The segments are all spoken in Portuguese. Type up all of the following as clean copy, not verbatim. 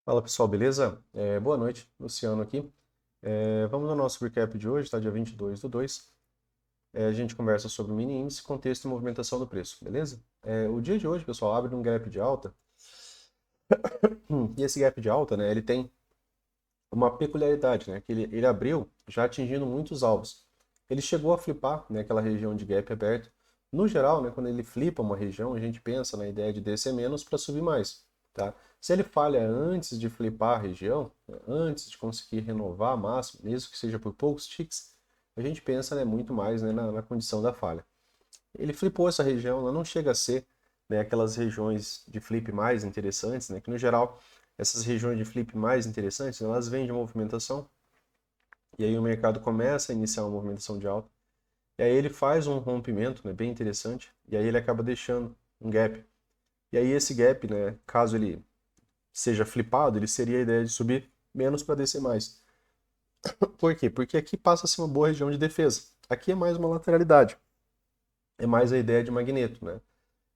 Fala pessoal, beleza? Boa noite, Luciano aqui. Vamos ao nosso recap de hoje, tá? Dia 22/2. A gente conversa sobre o mini índice, contexto e movimentação do preço, beleza? O dia de hoje, pessoal, abre num gap de alta. E esse gap de alta, né, ele tem uma peculiaridade, né? Que ele abriu já atingindo muitos alvos. Ele chegou a flipar, né, aquela região de gap aberto. No geral, né, quando ele flipa uma região, a gente pensa na ideia de descer menos para subir mais, tá? Se ele falha antes de flipar a região, né, antes de conseguir renovar a máxima, mesmo que seja por poucos ticks, a gente pensa, né, muito mais, né, na condição da falha. Ele flipou essa região, ela não chega a ser, né, aquelas regiões de flip mais interessantes, né, que no geral essas regiões de flip mais interessantes, elas vêm de movimentação, e aí o mercado começa a iniciar uma movimentação de alta, e aí ele faz um rompimento, né, bem interessante, e aí ele acaba deixando um gap. E aí esse gap, né, caso ele seja flipado, ele seria a ideia de subir menos para descer mais. Por quê? Porque aqui passa a ser uma boa região de defesa. Aqui é mais uma lateralidade. É mais a ideia de magneto, né?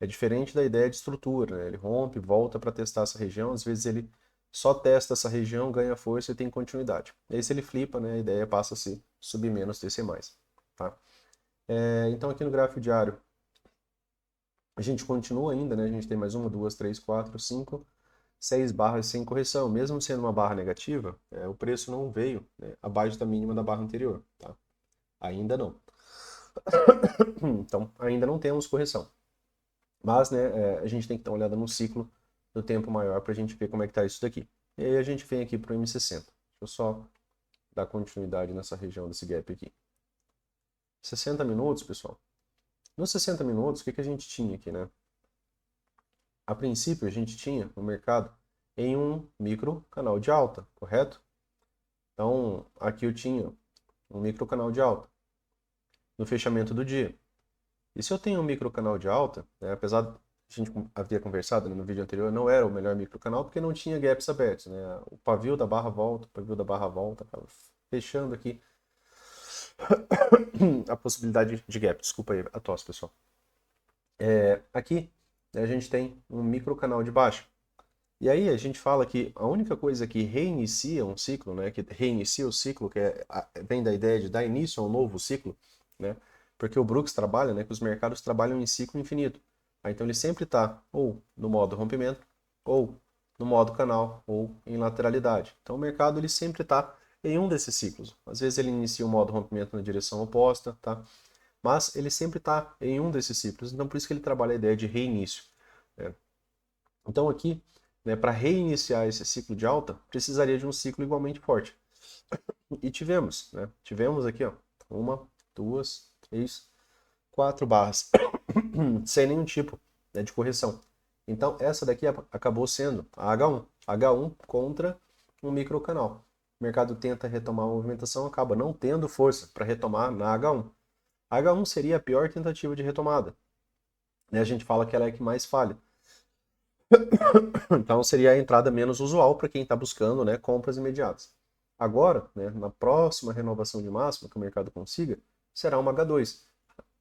É diferente da ideia de estrutura, né? Ele rompe, volta para testar essa região, às vezes ele só testa essa região, ganha força e tem continuidade. E aí se ele flipa, né, a ideia passa a ser subir menos, descer mais, tá? Então aqui no gráfico diário, a gente continua ainda, né? A gente tem mais uma, duas, três, quatro, cinco, seis barras sem correção. Mesmo sendo uma barra negativa, o preço não veio, né, abaixo da mínima da barra anterior, tá? Ainda não. Então, ainda não temos correção. Mas, né, a gente tem que dar uma olhada no ciclo do tempo maior para a gente ver como é que está isso daqui. E aí a gente vem aqui para o M60. Deixa eu só dar continuidade nessa região desse gap aqui. 60 minutos, pessoal. Nos 60 minutos, o que a gente tinha aqui, né? A princípio, a gente tinha o mercado em um micro canal de alta, correto? Então, aqui eu tinha um micro canal de alta no fechamento do dia. E se eu tenho um micro canal de alta, né, apesar de a gente havia conversado, né, no vídeo anterior, não era o melhor micro canal porque não tinha gaps abertos, né? O pavio da barra volta, o pavio da barra volta, acaba fechando aqui a possibilidade de gap. Desculpa aí a tosse, pessoal. Aqui, né, a gente tem um micro canal de baixa. E aí a gente fala que a única coisa que reinicia um ciclo, né, que reinicia o ciclo, vem da ideia de dar início a um novo ciclo, né, porque o Brooks trabalha, né, que os mercados trabalham em ciclo infinito. Então ele sempre está ou no modo rompimento, ou no modo canal, ou em lateralidade. Então o mercado ele sempre está em um desses ciclos. Às vezes ele inicia o modo rompimento na direção oposta, tá? Mas ele sempre está em um desses ciclos. Então por isso que ele trabalha a ideia de reinício, né? Então aqui, né, para reiniciar esse ciclo de alta, precisaria de um ciclo igualmente forte. E tivemos, né? Tivemos aqui, ó, uma, duas, três, quatro barras, sem nenhum tipo, né, de correção. Então essa daqui acabou sendo a H1. H1 contra um microcanal. O mercado tenta retomar a movimentação, acaba não tendo força para retomar na H1. A H1 seria a pior tentativa de retomada, né? A gente fala que ela é a que mais falha. Então seria a entrada menos usual para quem está buscando, né, compras imediatas. Agora, né, na próxima renovação de máxima que o mercado consiga, será uma H2.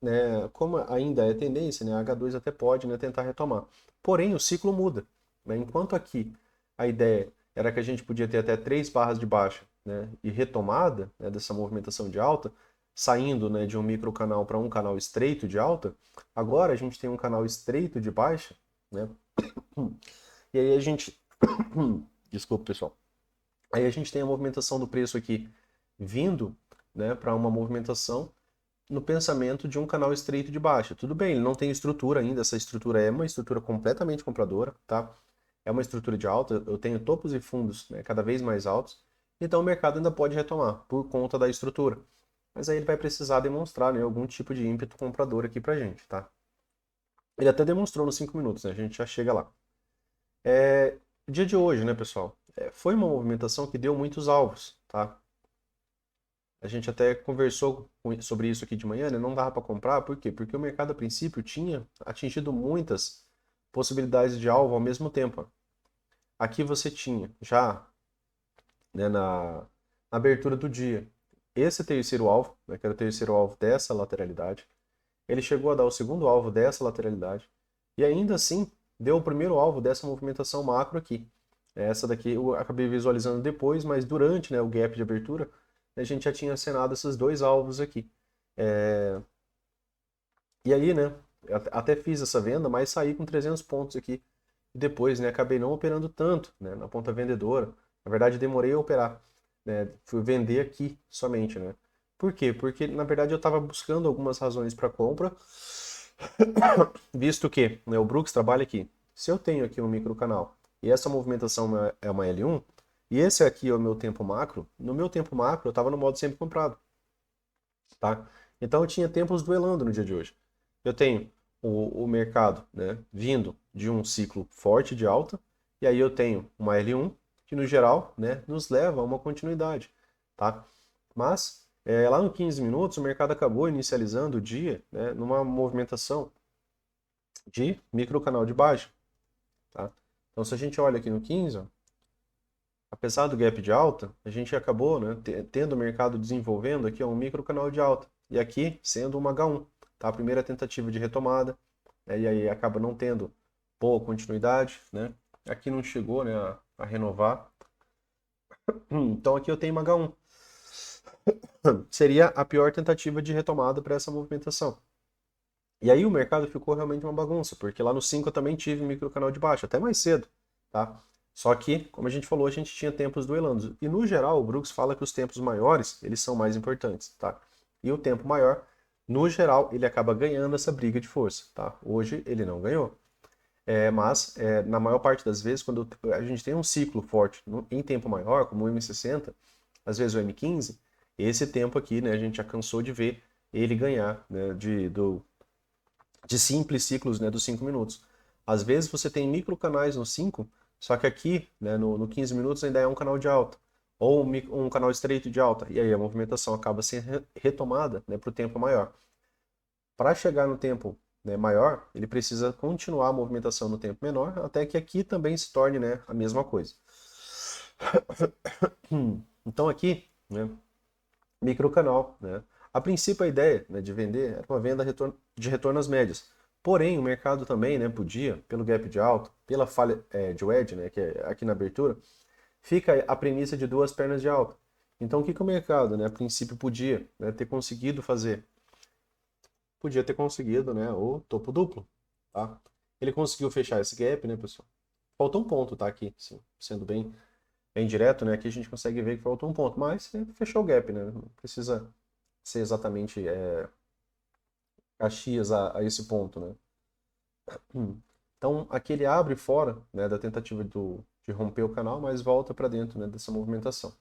Né, como ainda é tendência, né, a H2 até pode, né, tentar retomar. Porém, o ciclo muda. Né? Enquanto aqui a ideia era que a gente podia ter até três barras de baixa, né, e retomada, né, dessa movimentação de alta, saindo, né, de um micro canal para um canal estreito de alta, agora a gente tem um canal estreito de baixa, né, e aí a gente. Desculpa, pessoal. Aí a gente tem a movimentação do preço aqui vindo, né, para uma movimentação no pensamento de um canal estreito de baixa. Tudo bem, ele não tem estrutura ainda, essa estrutura é uma estrutura completamente compradora, tá? É uma estrutura de alta, eu tenho topos e fundos, né, cada vez mais altos, então o mercado ainda pode retomar por conta da estrutura. Mas aí ele vai precisar demonstrar, né, algum tipo de ímpeto comprador aqui pra gente, tá? Ele até demonstrou nos 5 minutos, né? A gente já chega lá. Dia de hoje, né, pessoal? Foi uma movimentação que deu muitos alvos, tá? A gente até conversou sobre isso aqui de manhã, né? Não dava para comprar, por quê? Porque o mercado a princípio tinha atingido muitas possibilidades de alvo ao mesmo tempo. Aqui você tinha já, né, na abertura do dia esse terceiro alvo, né, que era o terceiro alvo dessa lateralidade. Ele chegou a dar o segundo alvo dessa lateralidade e ainda assim deu o primeiro alvo dessa movimentação macro aqui. Essa daqui eu acabei visualizando depois, mas durante, né, o gap de abertura, a gente já tinha acionado esses dois alvos aqui. É, E aí, né, eu até fiz essa venda, mas saí com 300 pontos aqui. E depois, né, acabei não operando tanto, né, na ponta vendedora. Na verdade, demorei a operar, né, fui vender aqui somente, né. Por quê? Porque, na verdade, eu estava buscando algumas razões para compra, visto que, né, o Brooks trabalha aqui. Se eu tenho aqui um microcanal e essa movimentação é uma L1, e esse aqui é o meu tempo macro, no meu tempo macro eu estava no modo sempre comprado, tá? Então eu tinha tempos duelando no dia de hoje. Eu tenho o mercado, né, vindo de um ciclo forte de alta, e aí eu tenho uma L1 que no geral, né, nos leva a uma continuidade, tá? Mas lá no 15 minutos o mercado acabou inicializando o dia, né, numa movimentação de microcanal de baixa, tá? Então se a gente olha aqui no 15, ó, apesar do gap de alta, a gente acabou, né, tendo o mercado desenvolvendo aqui um microcanal de alta. E aqui sendo uma H1, tá? A primeira tentativa de retomada, né, e aí acaba não tendo boa continuidade, né? Aqui não chegou, né, a renovar. Então aqui eu tenho uma H1. Seria a pior tentativa de retomada para essa movimentação. E aí o mercado ficou realmente uma bagunça, porque lá no 5 eu também tive microcanal de baixa, até mais cedo, tá? Só que, como a gente falou, a gente tinha tempos duelando. E no geral, o Brooks fala que os tempos maiores, eles são mais importantes, tá? E o tempo maior, no geral, ele acaba ganhando essa briga de força, tá? Hoje ele não ganhou. Mas, na maior parte das vezes, quando a gente tem um ciclo forte em tempo maior, como o M60, às vezes o M15, esse tempo aqui, né, a gente já cansou de ver ele ganhar, né, de simples ciclos, né, dos 5 minutos. Às vezes você tem microcanais no 5, só que aqui, né, no 15 minutos ainda é um canal de alta, ou um canal estreito de alta, e aí a movimentação acaba sendo retomada, né, para o tempo maior. Para chegar no tempo, né, maior, ele precisa continuar a movimentação no tempo menor, até que aqui também se torne, né, a mesma coisa. Então aqui, né, microcanal, né? A princípio a ideia, né, de vender era uma venda de retorno às médias. Porém, o mercado também, né, podia, pelo gap de alta, pela falha de wedge, né, que é aqui na abertura, fica a premissa de duas pernas de alta. Então, o que que o mercado, né, a princípio podia, né, ter conseguido fazer? Podia ter conseguido, né, o topo duplo, tá? Ele conseguiu fechar esse gap, né, pessoal? Faltou um ponto, tá, aqui, sim, sendo bem direto, né, aqui a gente consegue ver que faltou um ponto, mas fechou o gap, né, não precisa ser exatamente Caxias a esse ponto, né? Então, aqui ele abre fora, né, da tentativa de romper o canal, mas volta para dentro, né, dessa movimentação.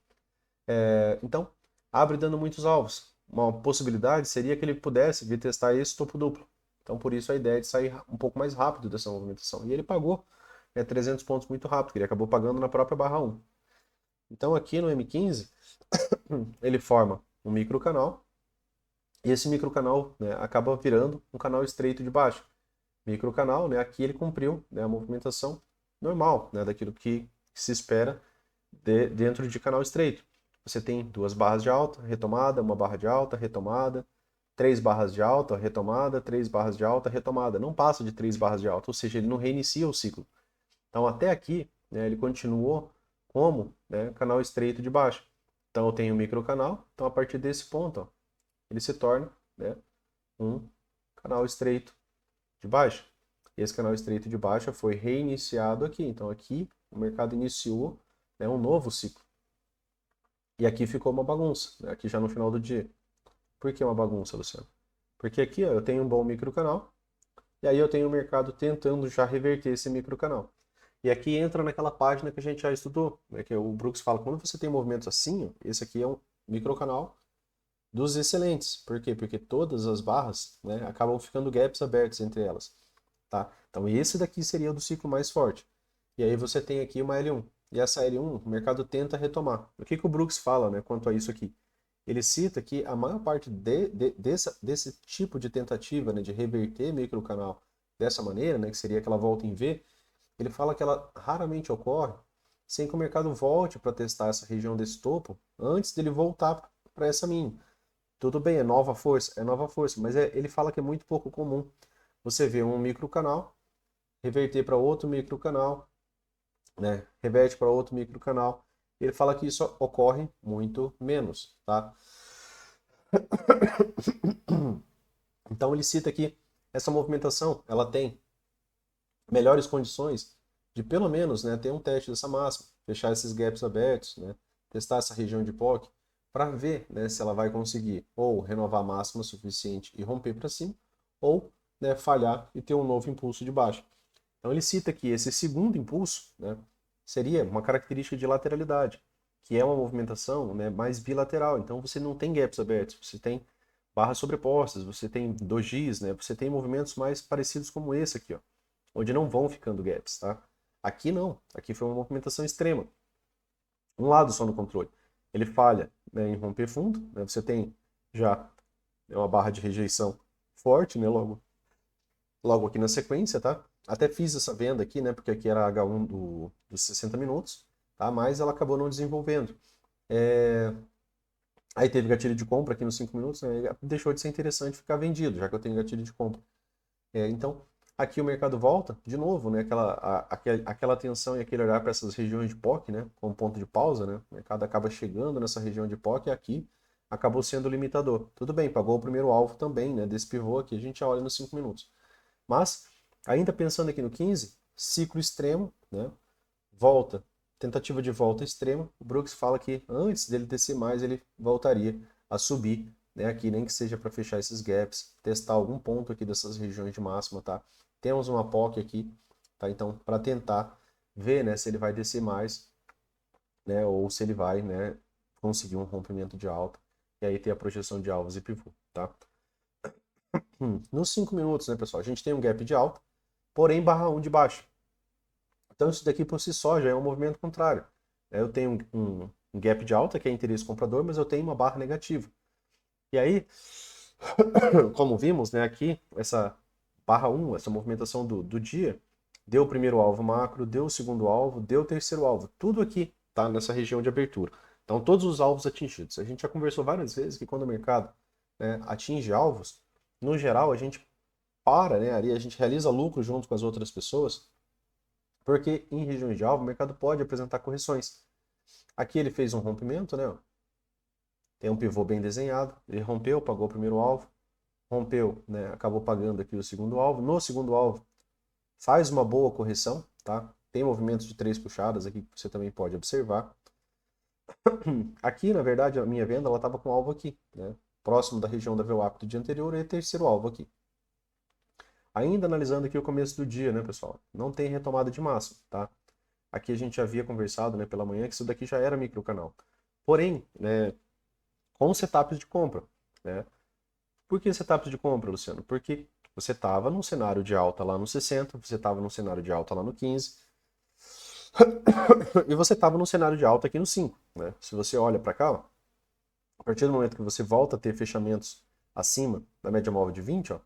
Então, abre dando muitos alvos. Uma possibilidade seria que ele pudesse vir testar esse topo duplo. Então, por isso a ideia de sair um pouco mais rápido dessa movimentação. E ele pagou, né, 300 pontos muito rápido, que ele acabou pagando na própria barra 1. Então, aqui no M15, ele forma um microcanal, e esse microcanal, né, acaba virando um canal estreito de baixo. Microcanal, né, aqui ele cumpriu, né, a movimentação normal, né, daquilo que se espera dentro de canal estreito. Você tem duas barras de alta, retomada, uma barra de alta, retomada, três barras de alta, retomada, três barras de alta, retomada. Não passa de três barras de alta, ou seja, ele não reinicia o ciclo. Então, até aqui, né, ele continuou como, né, canal estreito de baixo. Então, eu tenho um microcanal. Então, a partir desse ponto, ó, ele se torna, né, um canal estreito de baixa. Esse canal estreito de baixa foi reiniciado aqui. Então aqui o mercado iniciou, né, um novo ciclo. E aqui ficou uma bagunça, né, aqui já no final do dia. Por que uma bagunça, Luciano? Porque aqui ó, eu tenho um bom microcanal, e aí eu tenho o mercado tentando já reverter esse microcanal. E aqui entra naquela página que a gente já estudou, né, que o Brooks fala, quando você tem movimentos assim, ó, esse aqui é um microcanal dos excelentes. Por quê? Porque todas as barras, né, acabam ficando gaps abertos entre elas. Tá? Então esse daqui seria o do ciclo mais forte. E aí você tem aqui uma L1. E essa L1, o mercado tenta retomar. O que que o Brooks fala, né, quanto a isso aqui? Ele cita que a maior parte desse tipo de tentativa, né, de reverter microcanal dessa maneira, né, que seria aquela volta em V, ele fala que ela raramente ocorre sem que o mercado volte para testar essa região desse topo antes dele voltar para essa mínima. Tudo bem, é nova força, mas ele fala que é muito pouco comum você ver um microcanal reverter para outro microcanal, né, reverte para outro microcanal. Ele fala que isso ocorre muito menos, tá? Então ele cita que essa movimentação, ela tem melhores condições de pelo menos, né, ter um teste dessa máxima, fechar esses gaps abertos, né, testar essa região de POC, para ver, né, se ela vai conseguir ou renovar a máxima suficiente e romper para cima, ou, né, falhar e ter um novo impulso de baixa. Então ele cita que esse segundo impulso, né, seria uma característica de lateralidade, que é uma movimentação, né, mais bilateral. Então você não tem gaps abertos, você tem barras sobrepostas, você tem dojis, né, você tem movimentos mais parecidos como esse aqui, ó, onde não vão ficando gaps, tá? Aqui não, aqui foi uma movimentação extrema. Um lado só no controle. Ele falha, né, em romper fundo, né, você tem já uma barra de rejeição forte, né, logo aqui na sequência, tá? Até fiz essa venda aqui, né? Porque aqui era H1 dos 60 minutos, tá? Mas ela acabou não desenvolvendo. Aí teve gatilho de compra aqui nos 5 minutos, né? Deixou de ser interessante ficar vendido, já que eu tenho gatilho de compra. Então, aqui o mercado volta, de novo, né? Aquela atenção e aquele olhar para essas regiões de POC, né? Como ponto de pausa, né? O mercado acaba chegando nessa região de POC e aqui acabou sendo limitador. Tudo bem, pagou o primeiro alvo também, né? Desse pivô aqui, a gente já olha nos 5 minutos. Mas, ainda pensando aqui no 15, ciclo extremo, né? Volta, tentativa de volta extrema. O Brooks fala que antes dele descer mais, ele voltaria a subir, né? Aqui, nem que seja para fechar esses gaps, testar algum ponto aqui dessas regiões de máxima, tá? Temos uma POC aqui, tá? Então, para tentar ver, né, se ele vai descer mais, né? Ou se ele vai, né, conseguir um rompimento de alta. E aí ter a projeção de alvos e pivô, tá? Nos 5 minutos, né, pessoal, a gente tem um gap de alta, porém barra 1 de baixo. Então isso daqui por si só já é um movimento contrário. Eu tenho um gap de alta, que é interesse comprador, mas eu tenho uma barra negativa. E aí, como vimos, né, aqui, essa barra 1, essa movimentação do dia, deu o primeiro alvo macro, deu o segundo alvo, deu o terceiro alvo. Tudo aqui está nessa região de abertura. Então todos os alvos atingidos. A gente já conversou várias vezes que quando o mercado, né, atinge alvos, no geral a gente para, né, ali a gente realiza lucro junto com as outras pessoas, porque em regiões de alvo o mercado pode apresentar correções. Aqui ele fez um rompimento, né? Tem um pivô bem desenhado, ele rompeu, pagou o primeiro alvo, rompeu, né? Acabou pagando aqui o segundo alvo. No segundo alvo, faz uma boa correção, tá? Tem movimentos de 3 puxadas aqui que você também pode observar. Aqui, na verdade, a minha venda ela estava com alvo aqui, né? Próximo da região da VWAP do dia anterior e terceiro alvo aqui. Ainda analisando aqui o começo do dia, né, pessoal? Não tem retomada de máximo, tá? Aqui a gente já havia conversado, né, pela manhã que isso daqui já era microcanal. Porém, né, com setups de compra, né? Por que setups de compra, Luciano? Porque você estava num cenário de alta lá no 60, você estava num cenário de alta lá no 15, e você estava num cenário de alta aqui no 5, né? Se você olha para cá, ó, a partir do momento que você volta a ter fechamentos acima da média móvel de 20, ó,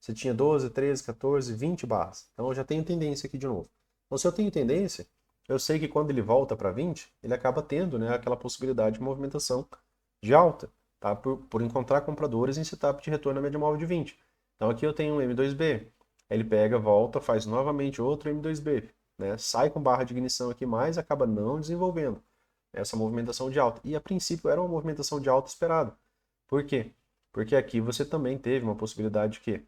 você tinha 12, 13, 14, 20 barras. Então eu já tenho tendência aqui de novo. Então se eu tenho tendência, eu sei que quando ele volta para 20, ele acaba tendo, né, aquela possibilidade de movimentação de alta, tá? Por encontrar compradores em setup de retorno à média móvel de 20. Então aqui eu tenho um M2B, ele pega, volta, faz novamente outro M2B, né? Sai com barra de ignição aqui, mas acaba não desenvolvendo essa movimentação de alta. E a princípio era uma movimentação de alta esperada. Por quê? Porque aqui você também teve uma possibilidade de quê?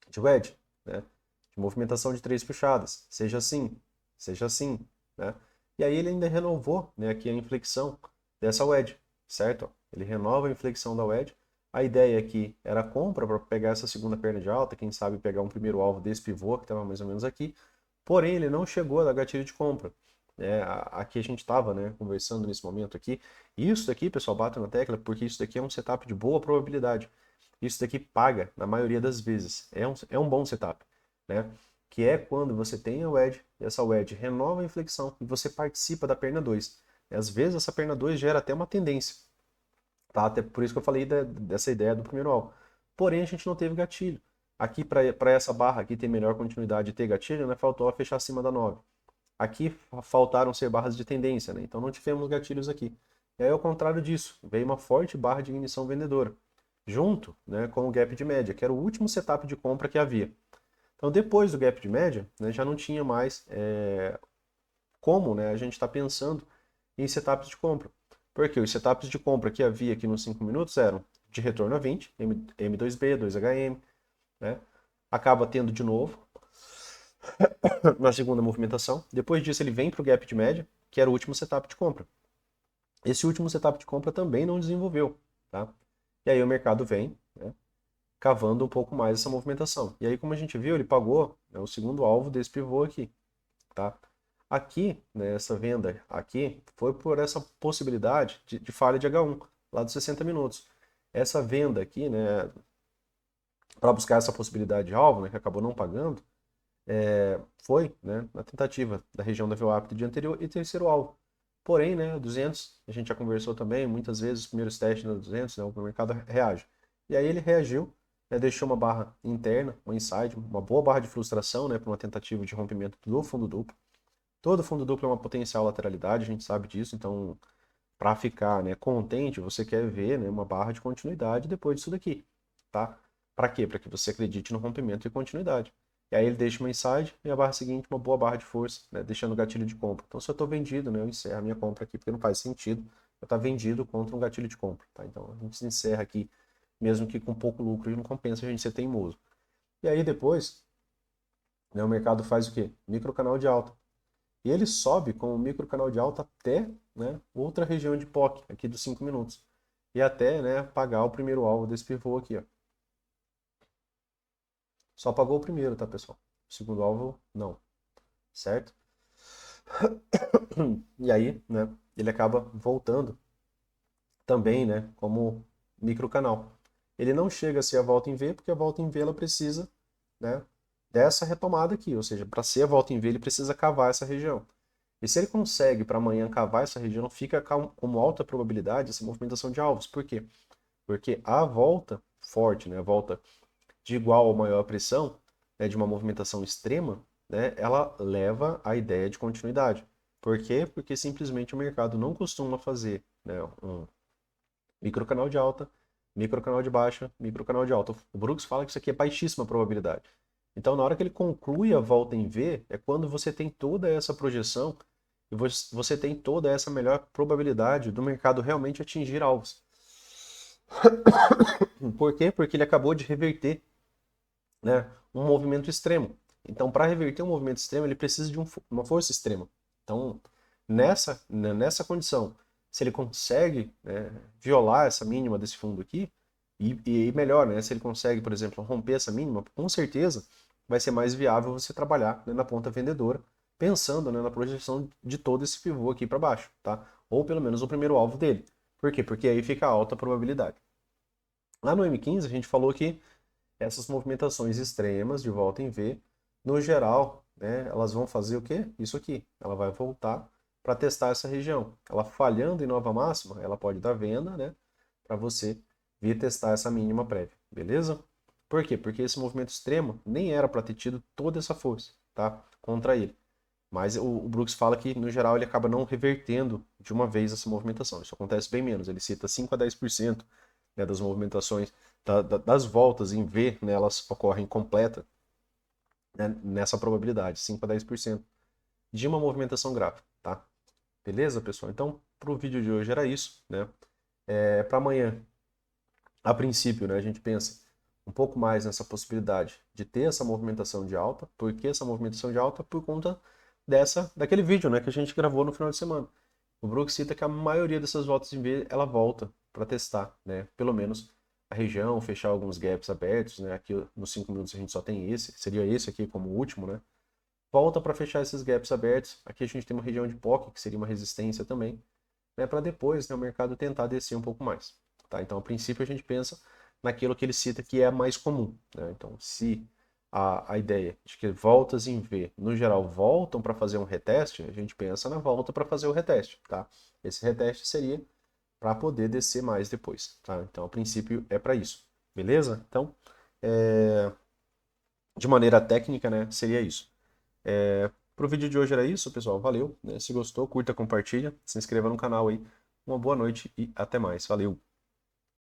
De wedge, né? De movimentação de 3 puxadas. Seja assim, né? E aí ele ainda renovou, né, aqui a inflexão dessa wedge, certo? Ele renova a inflexão da wedge. A ideia aqui era a compra para pegar essa segunda perna de alta, quem sabe pegar um primeiro alvo desse pivô que estava mais ou menos aqui. Porém, ele não chegou a dar gatilho de compra. Aqui a gente estava, né, conversando nesse momento aqui. E isso daqui, pessoal, bate na tecla, porque isso daqui é um setup de boa probabilidade. Isso daqui paga na maioria das vezes. É um bom setup, né? Que é quando você tem a wedge, e essa wedge renova a inflexão e você participa da perna 2. E às vezes essa perna 2 gera até uma tendência, tá? Até por isso que eu falei dessa ideia do primeiro alvo. Porém, a gente não teve gatilho. Aqui, para essa barra aqui ter melhor continuidade e ter gatilho, né, faltou a fechar acima da 9. Aqui faltaram ser barras de tendência, né? Então não tivemos gatilhos aqui. E aí, ao contrário disso, veio uma forte barra de ignição vendedora, junto, né, com o gap de média, que era o último setup de compra que havia. Então, depois do gap de média, né, já não tinha mais como, né, a gente está pensando em setups de compra. Porque os setups de compra que havia aqui nos 5 minutos eram de retorno a 20, M2B, 2HM, né? Acaba tendo de novo na segunda movimentação. Depois disso ele vem para o gap de média, que era o último setup de compra. Esse último setup de compra também não desenvolveu, tá? E aí o mercado vem, né, cavando um pouco mais essa movimentação. E aí, como a gente viu, ele pagou, né, o segundo alvo desse pivô aqui, tá? Aqui, né, essa venda aqui, foi por essa possibilidade de falha de H1, lá dos 60 minutos. Essa venda aqui, né, para buscar essa possibilidade de alvo, né, que acabou não pagando, foi, né, na tentativa da região da VWAP do dia anterior e terceiro alvo. Porém, né, 200, a gente já conversou também, muitas vezes os primeiros testes no 200, né, o mercado reage. E aí ele reagiu, né, deixou uma barra interna, uma inside, uma boa barra de frustração, né, para uma tentativa de rompimento do fundo duplo. Todo fundo duplo é uma potencial lateralidade, a gente sabe disso, então para ficar, né, contente, você quer ver, né, uma barra de continuidade depois disso daqui, tá? Para quê? Para que você acredite no rompimento e continuidade. E aí ele deixa uma inside e a barra seguinte uma boa barra de força, né, deixando o gatilho de compra. Então se eu estou vendido, né, eu encerro a minha compra aqui porque não faz sentido eu estar vendido contra um gatilho de compra, tá? Então a gente encerra aqui, mesmo que com pouco lucro, e não compensa a gente ser teimoso. E aí depois, né, o mercado faz o quê? Micro canal de alta. E ele sobe com o micro canal de alta até, né, outra região de POC, aqui dos 5 minutos. E até, né, pagar o primeiro alvo desse pivô aqui, ó. Só pagou o primeiro, tá, pessoal? O segundo alvo, não. Certo? E aí, né, ele acaba voltando também, né, como micro canal. Ele não chega a ser a volta em V, porque a volta em V ela precisa, né, dessa retomada aqui. Ou seja, para ser a volta em V, ele precisa cavar essa região. E se ele consegue para amanhã cavar essa região, fica como alta probabilidade essa movimentação de alvos. Por quê? Porque a volta forte, né, a volta de igual ou maior pressão, né, de uma movimentação extrema, né, ela leva à ideia de continuidade. Por quê? Porque simplesmente o mercado não costuma fazer, né, um microcanal de alta, microcanal de baixa, microcanal de alta. O Brooks fala que isso aqui é baixíssima probabilidade. Então, na hora que ele conclui a volta em V, é quando você tem toda essa projeção e você tem toda essa melhor probabilidade do mercado realmente atingir alvos. Por quê? Porque ele acabou de reverter, né, um movimento extremo. Então, para reverter um movimento extremo, ele precisa de uma força extrema. Então, nessa condição, se ele consegue, né, violar essa mínima desse fundo aqui, e melhor, né, se ele consegue, por exemplo, romper essa mínima, com certeza vai ser mais viável você trabalhar, né, na ponta vendedora, pensando, né, na projeção de todo esse pivô aqui para baixo, tá? Ou pelo menos o primeiro alvo dele. Por quê? Porque aí fica alta a probabilidade. Lá no M15 a gente falou que essas movimentações extremas de volta em V, no geral, né, elas vão fazer o quê? Isso aqui. Ela vai voltar para testar essa região. Ela falhando em nova máxima, ela pode dar venda, né, para você vir testar essa mínima prévia, beleza? Por quê? Porque esse movimento extremo nem era para ter tido toda essa força, tá? Contra ele. Mas o Brooks fala que, no geral, ele acaba não revertendo de uma vez essa movimentação. Isso acontece bem menos. Ele cita 5 a 10%, né, das movimentações, das voltas em V, né, elas ocorrem completa, né, nessa probabilidade, 5 a 10% de uma movimentação gráfica, tá? Beleza, pessoal? Então, para o vídeo de hoje era isso, né? Para amanhã, a princípio, né, a gente pensa um pouco mais nessa possibilidade de ter essa movimentação de alta. Por que essa movimentação de alta? Por conta daquele vídeo, né, que a gente gravou no final de semana. O Brooks cita que a maioria dessas voltas em V, ela volta para testar, né, pelo menos a região, fechar alguns gaps abertos, né, aqui nos 5 minutos a gente só tem esse, seria esse aqui como último, né, volta para fechar esses gaps abertos. Aqui a gente tem uma região de POC, que seria uma resistência também, né, para depois, né, o mercado tentar descer um pouco mais. Tá? Então, a princípio, a gente pensa naquilo que ele cita que é mais comum. Né? Então, se a ideia de que voltas em V, no geral, voltam para fazer um reteste, a gente pensa na volta para fazer o reteste. Tá? Esse reteste seria para poder descer mais depois. Tá? Então, a princípio, é para isso. Beleza? Então, de maneira técnica, né, seria isso. Pro vídeo de hoje era isso, pessoal. Valeu, né? Se gostou, curta, compartilha, se inscreva no canal aí. Uma boa noite e até mais. Valeu!